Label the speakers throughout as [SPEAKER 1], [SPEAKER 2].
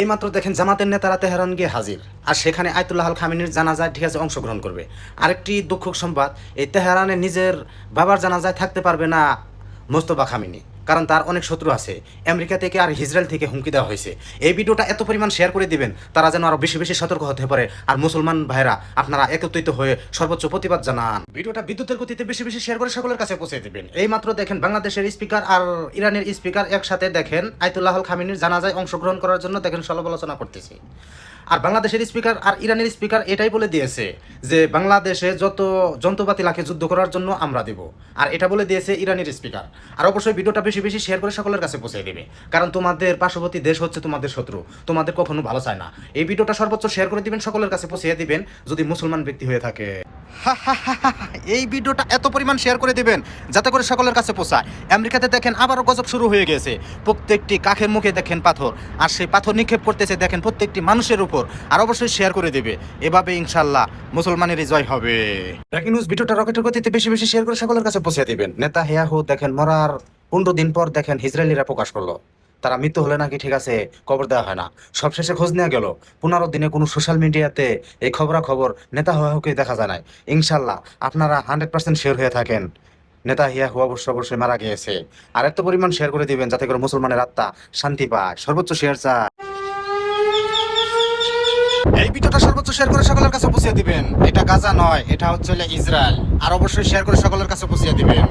[SPEAKER 1] এইমাত্র দেখেন জামাতের নেতারা তেহরান গিয়ে হাজির, আর সেখানে আয়াতুল্লাহ আল খামেনির জানাজায় ঠিক আছে অংশগ্রহণ করবে। আরেকটি দুঃখক সংবাদ, এই তেহরানে নিজের বাবার জানাজায় থাকতে পারবে না মোস্তফা খামেনি, কারণ তার অনেক শত্রু আছে। আমেরিকা থেকে আর ইসরায়েল থেকে হুমকি দেওয়া হয়েছে। এই ভিডিওটা এত পরিমাণ শেয়ার করে দিবেন তারা যেন আরো বেশি বেশি সতর্ক হতে পারে। আর মুসলমান ভাইরা আপনারা একত্রিত হয়ে সর্বোচ্চ প্রতিবাদ জানান। ভিডিওটা বিদ্যুতের গতিতে বেশি বেশি শেয়ার করে সকলের কাছে পৌঁছে দিবেন। এই মাত্র দেখেন বাংলাদেশের স্পিকার আর ইরানের স্পিকার একসাথে দেখেন আয়াতুল্লাহ আল খামেনির জানাজায় অংশগ্রহণ করার জন্য দেখেন সমালোচনা করতেছে। আর বাংলাদেশের স্পিকার আর ইরানের স্পিকার এটাই বলে দিয়েছে যে বাংলাদেশে যত যন্ত্রপাতি লাগে যুদ্ধ করার জন্য আমরা দেব, আর এটা বলে দিয়েছে ইরানের স্পিকার। আর অবশ্যই ভিডিওটা বেশি বেশি শেয়ার করে সকলের কাছে পৌঁছে দেবে, কারণ তোমাদের পার্শ্ববর্তী দেশ হচ্ছে তোমাদের শত্রু, তোমাদের কখনো ভালো চায় না। এই ভিডিওটা সর্বোচ্চ শেয়ার করে দিবেন, সকলের কাছে পৌঁছে দিবেন যদি মুসলমান ব্যক্তি হয়ে থাকে। এই ভিডিওটা এত পরিমাণ শেয়ার করে দিবেন যাতে করে সকলের কাছে পৌঁছায়। আমেরিকাতে দেখেন আবারও গজব শুরু হয়ে গেছে। প্রত্যেকটি কাখের মুখে দেখেন পাথর, আর সেই পাথর নিক্ষেপ করতেছে দেখেন প্রত্যেকটি মানুষের উপর। আর অবশ্যই শেয়ার করে দিবে, এভাবে ইনশাল্লাহ মুসলমানের জয় হবে। ব্রেকিং নিউজ ভিডিওটা রকেটের গতিতে বেশি বেশি শেয়ার করে সকলের কাছে পৌঁছে দিবেন। নেতানিয়াহু দেখেন মরার 15 দিন পর দেখেন ইসরায়েলিরা প্রকাশ করলো তারা মৃত্যু হলে নাকি ঠিক আছে কবর দেওয়া হয় না। সবশেষে খোঁজ নেওয়া গেল 15 দিনে কোনো সোশ্যাল মিডিয়াতে এই খবরাখবর নেতানিয়াহুকে দেখা যায় নাই। ইনশাল্লাহ আপনারা 100% শেয়ার হয়ে থাকেন নেতানিয়াহু অবশ্যই মারা গিয়েছে। আর এত পরিমাণ শেয়ার করে দিবেন যাতে করে মুসলমানের আত্মা শান্তি পায়। সর্বোচ্চ শেয়ার চায়। এই ভিডিওটা সর্বোচ্চ শেয়ার করে সকলের কাছে পৌঁছে দিবেন। এটা গাজা নয়, এটা হচ্ছে ইসরায়েল। আর অবশ্যই শেয়ার করে সকলের কাছে পৌঁছে দিবেন।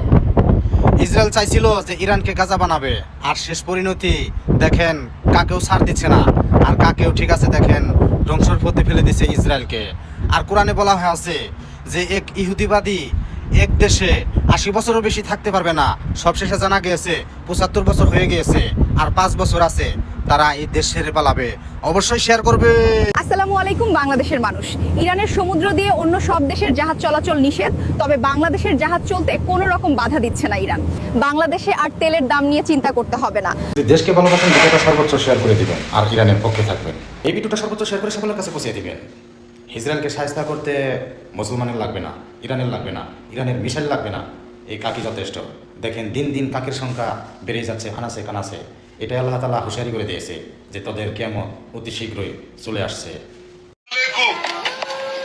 [SPEAKER 1] ইসরায়েল চাইছিল যে ইরানকে গাজা বানাবে, আর শেষ পরিণতি দেখেন কাকেও ছাড় দিচ্ছে না, আর কাকেও ঠিক আছে দেখেন ধ্বংসর পথে ফেলে দিচ্ছে ইসরায়েলকে। আর কোরআনে বলা হয়ে আছে যে এক ইহুদিবাদী এক দেশে 80 বছরও বেশি থাকতে পারবে না। সবশেষে জানা গিয়েছে 75 বছর হয়ে গিয়েছে, আর 5 বছর আছে তারা এই দেশ ছেড়ে পালাবে। অবশ্যই শেয়ার করবে।
[SPEAKER 2] আসসালামু আলাইকুম বাংলাদেশের মানুষ। ইরানের সমুদ্র দিয়ে অন্য সব দেশের জাহাজ চলাচল নিষেধ, তবে বাংলাদেশের জাহাজ চলতে কোনো রকম বাধা দিচ্ছে না ইরান। বাংলাদেশে আর তেলের দাম নিয়ে চিন্তা করতে হবে না।
[SPEAKER 1] যদি দেশকে ভালোবাসেন ভিডিওটা সর্বোচ্চ শেয়ার করে দিবেন, আর ইরানের পক্ষে থাকবেন। এই ভিডিওটা সর্বোচ্চ শেয়ার করে সকলের কাছে পৌঁছে দিবেন। ইসরায়েলকে সাহায্য করতে মুসলমানের লাগবে না, ইরানের লাগবে না, ইরানের মিসাইল লাগবে না, এই কাকি যথেষ্ট। দেখেন দিন দিন কাকের সংখ্যা বেড়ে যাচ্ছে আনাসে কানাসে। এটাই আল্লাহ তাআলা হুঁশিয়ারি করে দিয়েছে যে তোদের কেমন অতি শীঘ্রই চলে আসছে।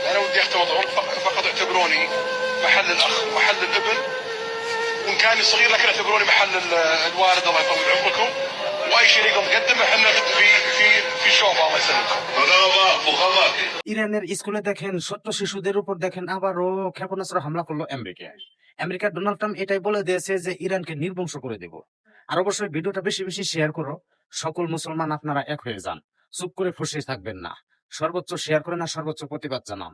[SPEAKER 3] انا ودي احتوضهم فقط اعتبروني محل الاخ محل الابن، وان كان صغير لكن اعتبروني محل الوالد الله يطول عمركم، واي شيء نقدر نقدمه احنا في شوف الله يسلمكم.
[SPEAKER 1] ইরানের স্কুলে দেখেন ছোট্ট শিশুদের উপর দেখেন আবারও ক্ষেপণাস্ত্র হামলা করলো আমেরিকা। আমেরিকার ডোনাল্ড ট্রাম্প এটাই বলে দিয়েছে যে ইরানকে নির্বংশ করে দেব। আর অবশ্যই ভিডিওটা বেশি বেশি শেয়ার করো, সকল মুসলমান আপনারা এক হয়ে যান, চুপ করে ফুঁসে থাকবেন না। সর্বোচ্চ শেয়ার করে না, সর্বোচ্চ প্রতিবাদ জানান।